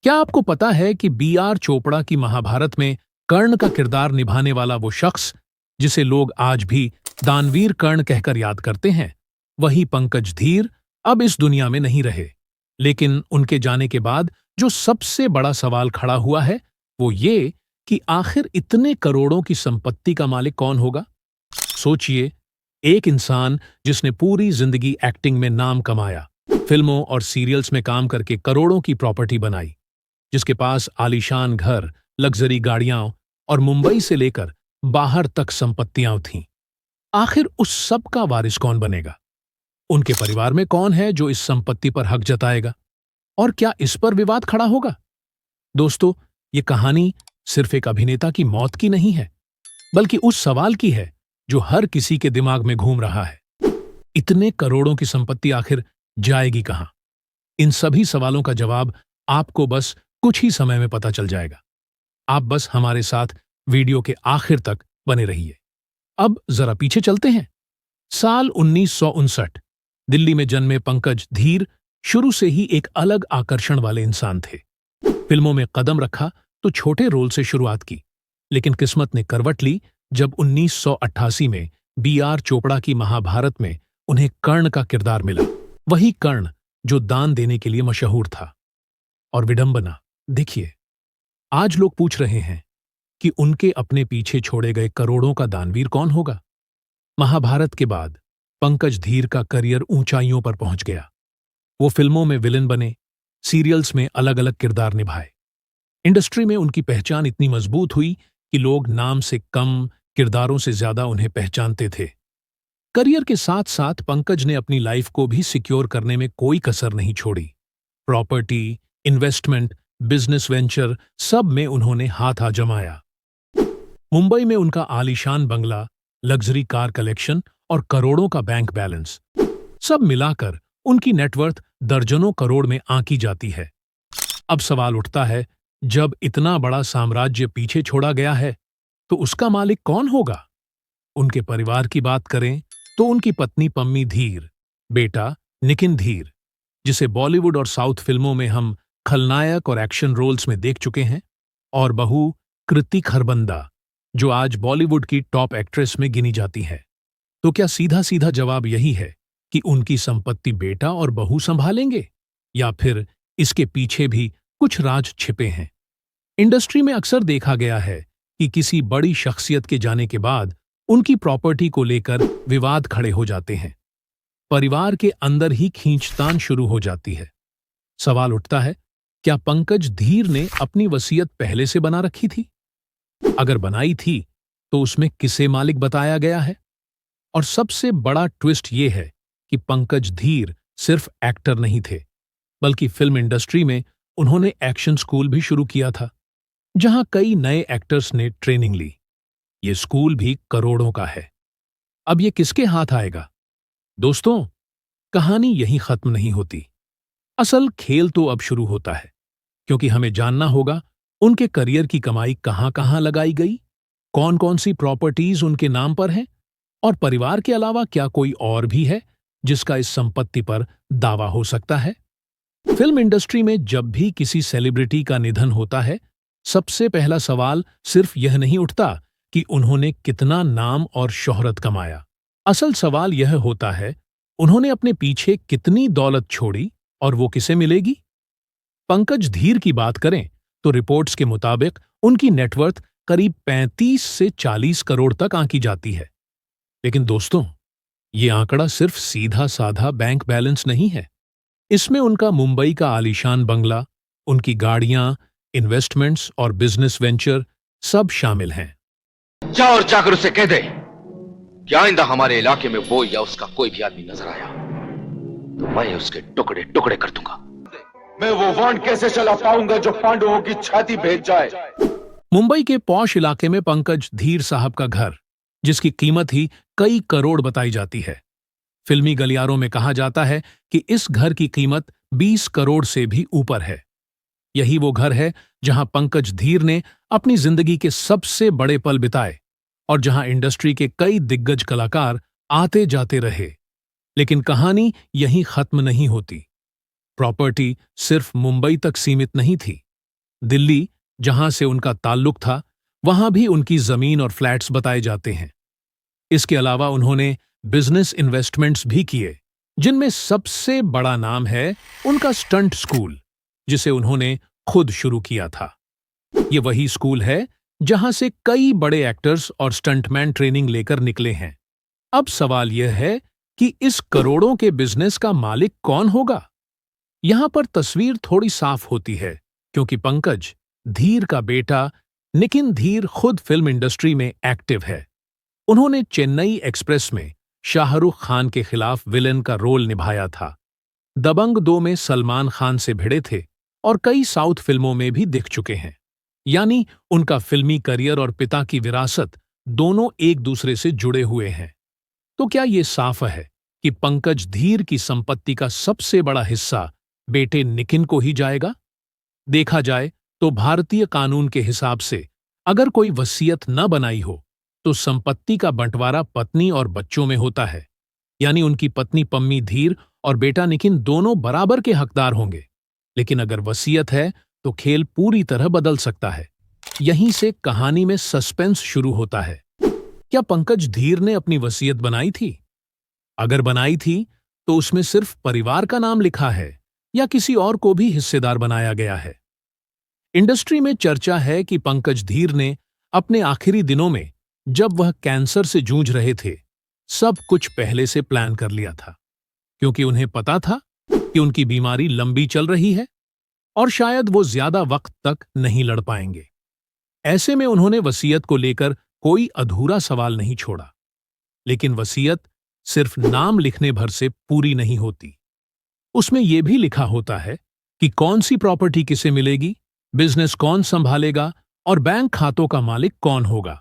क्या आपको पता है कि B.R. चोपड़ा की महाभारत में कर्ण का किरदार निभाने वाला वो शख्स जिसे लोग आज भी दानवीर कर्ण कहकर याद करते हैं, वही पंकज धीर अब इस दुनिया में नहीं रहे। लेकिन उनके जाने के बाद जो सबसे बड़ा सवाल खड़ा हुआ है वो ये कि आखिर इतने करोड़ों की संपत्ति का मालिक कौन होगा। सोचिए, एक इंसान जिसने पूरी जिंदगी एक्टिंग में नाम कमाया, फिल्मों और सीरियल्स में काम करके करोड़ों की प्रॉपर्टी बनाई, जिसके पास आलीशान घर, लग्जरी गाड़ियां और मुंबई से लेकर बाहर तक संपत्तियां थीं। आखिर उस सब का वारिस कौन बनेगा? उनके परिवार में कौन है जो इस संपत्ति पर हक जताएगा? और क्या इस पर विवाद खड़ा होगा? दोस्तों, ये कहानी सिर्फ एक अभिनेता की मौत की नहीं है, बल्कि उस सवाल की है जो हर किसी के दिमाग में घूम रहा है। इतने करोड़ों की संपत्ति आखिर जाएगी कहां? इन सभी सवालों का जवाब आपको बस कुछ ही समय में पता चल जाएगा। आप बस हमारे साथ वीडियो के आखिर तक बने रहिए। अब जरा पीछे चलते हैं। साल 1959, दिल्ली में जन्मे पंकज धीर शुरू से ही एक अलग आकर्षण वाले इंसान थे। फिल्मों में कदम रखा तो छोटे रोल से शुरुआत की, लेकिन किस्मत ने करवट ली जब 1988 में B.R. चोपड़ा की महाभारत में उन्हें कर्ण का किरदार मिला। वही कर्ण जो दान देने के लिए मशहूर था। और विडंबना देखिए, आज लोग पूछ रहे हैं कि उनके अपने पीछे छोड़े गए करोड़ों का दानवीर कौन होगा। महाभारत के बाद पंकज धीर का करियर ऊंचाइयों पर पहुंच गया। वो फिल्मों में विलेन बने, सीरियल्स में अलग अलग किरदार निभाए। इंडस्ट्री में उनकी पहचान इतनी मजबूत हुई कि लोग नाम से कम, किरदारों से ज्यादा उन्हें पहचानते थे। करियर के साथ साथ पंकज ने अपनी लाइफ को भी सिक्योर करने में कोई कसर नहीं छोड़ी। प्रॉपर्टी, इन्वेस्टमेंट, बिजनेस वेंचर, सब में उन्होंने हाथ आजमाया। मुंबई में उनका आलीशान बंगला, लग्जरी कार कलेक्शन और करोड़ों का बैंक बैलेंस, सब मिलाकर उनकी नेटवर्थ दर्जनों करोड़ में आंकी जाती है। अब सवाल उठता है, जब इतना बड़ा साम्राज्य पीछे छोड़ा गया है तो उसका मालिक कौन होगा? उनके परिवार की बात करें तो उनकी पत्नी पम्मी धीर, बेटा निखिन धीर, जिसे बॉलीवुड और साउथ फिल्मों में हम खलनायक और एक्शन रोल्स में देख चुके हैं, और बहू कृति खरबंदा, जो आज बॉलीवुड की टॉप एक्ट्रेस में गिनी जाती है। तो क्या सीधा सीधा जवाब यही है कि उनकी संपत्ति बेटा और बहू संभालेंगे, या फिर इसके पीछे भी कुछ राज छिपे हैं? इंडस्ट्री में अक्सर देखा गया है कि किसी बड़ी शख्सियत के जाने के बाद उनकी प्रॉपर्टी को लेकर विवाद खड़े हो जाते हैं। परिवार के अंदर ही खींचतान शुरू हो जाती है। सवाल उठता है, क्या पंकज धीर ने अपनी वसीयत पहले से बना रखी थी? अगर बनाई थी तो उसमें किसे मालिक बताया गया है? और सबसे बड़ा ट्विस्ट यह है कि पंकज धीर सिर्फ एक्टर नहीं थे, बल्कि फिल्म इंडस्ट्री में उन्होंने एक्शन स्कूल भी शुरू किया था, जहां कई नए एक्टर्स ने ट्रेनिंग ली। ये स्कूल भी करोड़ों का है। अब ये किसके हाथ आएगा? दोस्तों, कहानी यहीं खत्म नहीं होती। असल खेल तो अब शुरू होता है, क्योंकि हमें जानना होगा उनके करियर की कमाई कहां कहां लगाई गई, कौन कौन सी प्रॉपर्टीज उनके नाम पर हैं, और परिवार के अलावा क्या कोई और भी है जिसका इस संपत्ति पर दावा हो सकता है। फिल्म इंडस्ट्री में जब भी किसी सेलिब्रिटी का निधन होता है, सबसे पहला सवाल सिर्फ यह नहीं उठता कि उन्होंने कितना नाम और शोहरत कमाया। असल सवाल यह होता है, उन्होंने अपने पीछे कितनी दौलत छोड़ी और वो किसे मिलेगी। पंकज धीर की बात करें तो रिपोर्ट्स के मुताबिक उनकी नेटवर्थ करीब 35 से 40 करोड़ तक आंकी जाती है। लेकिन दोस्तों, ये आंकड़ा सिर्फ सीधा साधा बैंक बैलेंस नहीं है। इसमें उनका मुंबई का आलीशान बंगला, उनकी गाड़ियां, इन्वेस्टमेंट्स और बिजनेस वेंचर सब शामिल हैं। जा और जाकर उसे कह दे कि आइंदा हमारे इलाके में वो या उसका कोई भी आदमी नजर आया तो मैं उसके टुकड़े टुकड़े कर दूंगा। मैं वो वांड कैसे चला पाऊंगा जो पांडवों की छाती भेद जाए। मुंबई के पॉश इलाके में पंकज धीर साहब का घर, जिसकी कीमत ही कई करोड़ बताई जाती है। फिल्मी गलियारों में कहा जाता है कि इस घर की कीमत 20 करोड़ से भी ऊपर है। यही वो घर है जहां पंकज धीर ने अपनी जिंदगी के सबसे बड़े पल बिताए और जहां इंडस्ट्री के कई दिग्गज कलाकार आते जाते रहे। लेकिन कहानी यहीं खत्म नहीं होती। प्रॉपर्टी सिर्फ मुंबई तक सीमित नहीं थी। दिल्ली, जहां से उनका ताल्लुक था, वहां भी उनकी जमीन और फ्लैट्स बताए जाते हैं। इसके अलावा उन्होंने बिजनेस इन्वेस्टमेंट्स भी किए, जिनमें सबसे बड़ा नाम है उनका स्टंट स्कूल, जिसे उन्होंने खुद शुरू किया था। ये वही स्कूल है जहां से कई बड़े एक्टर्स और स्टंटमैन ट्रेनिंग लेकर निकले हैं। अब सवाल यह है कि इस करोड़ों के बिजनेस का मालिक कौन होगा? यहां पर तस्वीर थोड़ी साफ होती है, क्योंकि पंकज धीर का बेटा निखिल धीर खुद फिल्म इंडस्ट्री में एक्टिव है। उन्होंने चेन्नई एक्सप्रेस में शाहरुख खान के खिलाफ विलेन का रोल निभाया था। दबंग 2 में सलमान खान से भिड़े थे और कई साउथ फिल्मों में भी दिख चुके हैं। यानी उनका फिल्मी करियर और पिता की विरासत दोनों एक दूसरे से जुड़े हुए हैं। तो क्या ये साफ है कि पंकज धीर की संपत्ति का सबसे बड़ा हिस्सा बेटे निखिल को ही जाएगा? देखा जाए तो भारतीय कानून के हिसाब से अगर कोई वसीयत न बनाई हो तो संपत्ति का बंटवारा पत्नी और बच्चों में होता है। यानी उनकी पत्नी पम्मी धीर और बेटा निखिल दोनों बराबर के हकदार होंगे। लेकिन अगर वसीयत है तो खेल पूरी तरह बदल सकता है। यहीं से कहानी में सस्पेंस शुरू होता है। क्या पंकज धीर ने अपनी वसीयत बनाई थी? अगर बनाई थी तो उसमें सिर्फ परिवार का नाम लिखा है या किसी और को भी हिस्सेदार बनाया गया है? इंडस्ट्री में चर्चा है कि पंकज धीर ने अपने आखिरी दिनों में, जब वह कैंसर से जूझ रहे थे, सब कुछ पहले से प्लान कर लिया था, क्योंकि उन्हें पता था कि उनकी बीमारी लंबी चल रही है और शायद वो ज्यादा वक्त तक नहीं लड़ पाएंगे। ऐसे में उन्होंने वसीयत को लेकर कोई अधूरा सवाल नहीं छोड़ा। लेकिन वसीयत सिर्फ नाम लिखने भर से पूरी नहीं होती। उसमें यह भी लिखा होता है कि कौन सी प्रॉपर्टी किसे मिलेगी, बिजनेस कौन संभालेगा और बैंक खातों का मालिक कौन होगा।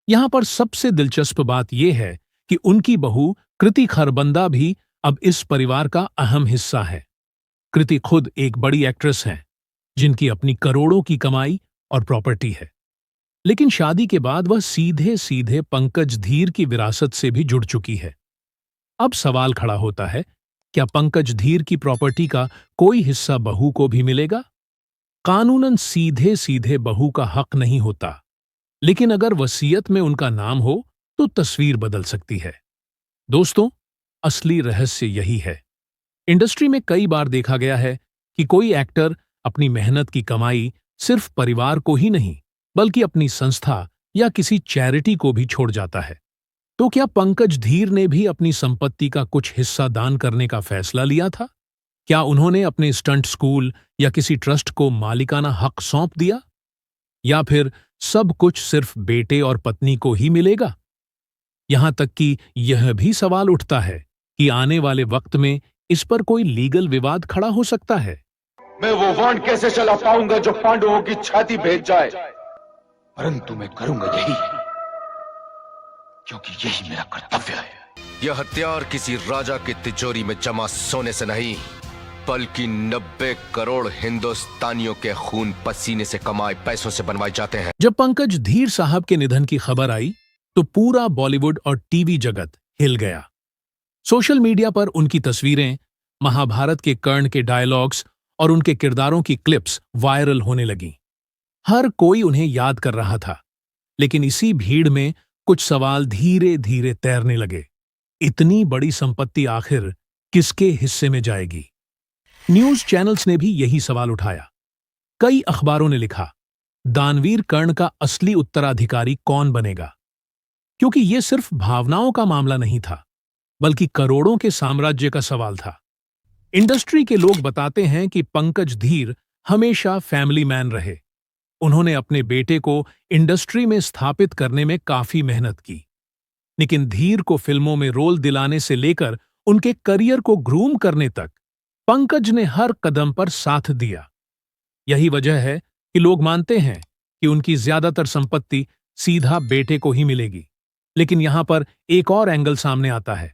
यहां पर सबसे दिलचस्प बात यह है कि उनकी बहू कृति खरबंदा भी अब इस परिवार का अहम हिस्सा है। कृति खुद एक बड़ी एक्ट्रेस हैं, जिनकी अपनी करोड़ों की कमाई और प्रॉपर्टी है। लेकिन शादी के बाद वह सीधे सीधे पंकज धीर की विरासत से भी जुड़ चुकी है। अब सवाल खड़ा होता है, क्या पंकज धीर की प्रॉपर्टी का कोई हिस्सा बहू को भी मिलेगा? कानूनन सीधे सीधे बहू का हक नहीं होता, लेकिन अगर वसीयत में उनका नाम हो तो तस्वीर बदल सकती है। दोस्तों, असली रहस्य यही है। इंडस्ट्री में कई बार देखा गया है कि कोई एक्टर अपनी मेहनत की कमाई सिर्फ परिवार को ही नहीं, बल्कि अपनी संस्था या किसी चैरिटी को भी छोड़ जाता है। तो क्या पंकज धीर ने भी अपनी संपत्ति का कुछ हिस्सा दान करने का फैसला लिया था? क्या उन्होंने अपने स्टंट स्कूल या किसी ट्रस्ट को मालिकाना हक सौंप दिया? या फिर सब कुछ सिर्फ बेटे और पत्नी को ही मिलेगा? यहां तक कि यह भी सवाल उठता है कि आने वाले वक्त में इस पर कोई लीगल विवाद खड़ा हो सकता है। मैं वो वांड कैसे चला पाऊंगा जो पांडवों की छाती भेद जाए, परंतु मैं करूंगा यही, क्योंकि यही मेरा कर्तव्य है। यह हथियार किसी राजा की तिजोरी में जमा सोने से नहीं, बल्कि 90 करोड़ हिंदुस्तानियों के खून पसीने से कमाए पैसों से बनवाए जाते हैं। जब पंकज धीर साहब के निधन की खबर आई तो पूरा बॉलीवुड और टीवी जगत हिल गया। सोशल मीडिया पर उनकी तस्वीरें, महाभारत के कर्ण के डायलॉग्स और उनके किरदारों की क्लिप्स वायरल होने लगीं। हर कोई उन्हें याद कर रहा था, लेकिन इसी भीड़ में कुछ सवाल धीरे धीरे तैरने लगे। इतनी बड़ी संपत्ति आखिर किसके हिस्से में जाएगी? न्यूज चैनल्स ने भी यही सवाल उठाया। कई अखबारों ने लिखा, दानवीर कर्ण का असली उत्तराधिकारी कौन बनेगा? क्योंकि यह सिर्फ भावनाओं का मामला नहीं था, बल्कि करोड़ों के साम्राज्य का सवाल था। इंडस्ट्री के लोग बताते हैं कि पंकज धीर हमेशा फैमिली मैन रहे। उन्होंने अपने बेटे को इंडस्ट्री में स्थापित करने में काफी मेहनत की। लेकिन धीर को फिल्मों में रोल दिलाने से लेकर उनके करियर को ग्रूम करने तक पंकज ने हर कदम पर साथ दिया। यही वजह है कि लोग मानते हैं कि उनकी ज्यादातर संपत्ति सीधा बेटे को ही मिलेगी। लेकिन यहां पर एक और एंगल सामने आता है।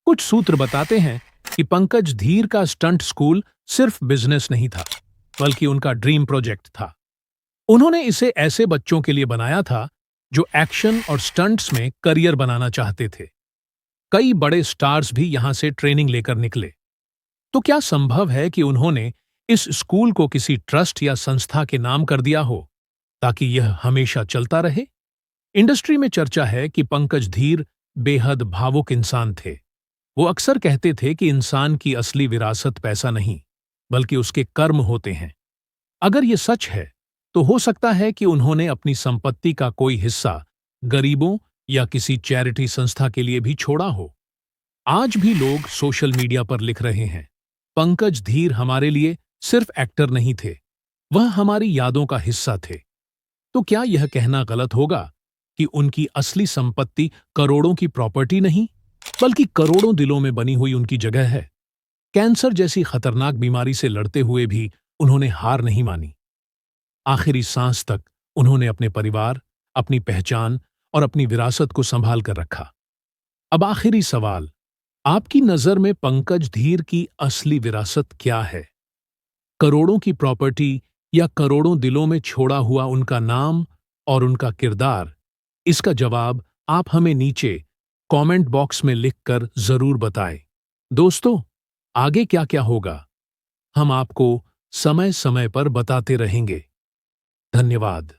कुछ सूत्र बताते हैं कि पंकज धीर का स्टंट स्कूल सिर्फ बिजनेस नहीं था, बल्कि उनका ड्रीम प्रोजेक्ट था। उन्होंने इसे ऐसे बच्चों के लिए बनाया था जो एक्शन और स्टंट्स में करियर बनाना चाहते थे। कई बड़े स्टार्स भी यहां से ट्रेनिंग लेकर निकले। तो क्या संभव है कि उन्होंने इस स्कूल को किसी ट्रस्ट या संस्था के नाम कर दिया हो ताकि यह हमेशा चलता रहे? इंडस्ट्री में चर्चा है कि पंकज धीर बेहद भावुक इंसान थे। वो अक्सर कहते थे कि इंसान की असली विरासत पैसा नहीं, बल्कि उसके कर्म होते हैं। अगर ये सच है, तो हो सकता है कि उन्होंने अपनी संपत्ति का कोई हिस्सा गरीबों या किसी चैरिटी संस्था के लिए भी छोड़ा हो। आज भी लोग सोशल मीडिया पर लिख रहे हैं, पंकज धीर हमारे लिए सिर्फ एक्टर नहीं थे, वह हमारी यादों का हिस्सा थे। तो क्या यह कहना गलत होगा कि उनकी असली संपत्ति करोड़ों की प्रॉपर्टी नहीं, बल्कि करोड़ों दिलों में बनी हुई उनकी जगह है? कैंसर जैसी खतरनाक बीमारी से लड़ते हुए भी उन्होंने हार नहीं मानी। आखिरी सांस तक उन्होंने अपने परिवार, अपनी पहचान और अपनी विरासत को संभाल कर रखा। अब आखिरी सवाल, आपकी नजर में पंकज धीर की असली विरासत क्या है? करोड़ों की प्रॉपर्टी या करोड़ों दिलों में छोड़ा हुआ उनका नाम और उनका किरदार? इसका जवाब आप हमें नीचे कमेंट बॉक्स में लिखकर जरूर बताएं। दोस्तों, आगे क्या क्या होगा, हम आपको समय समय पर बताते रहेंगे। धन्यवाद।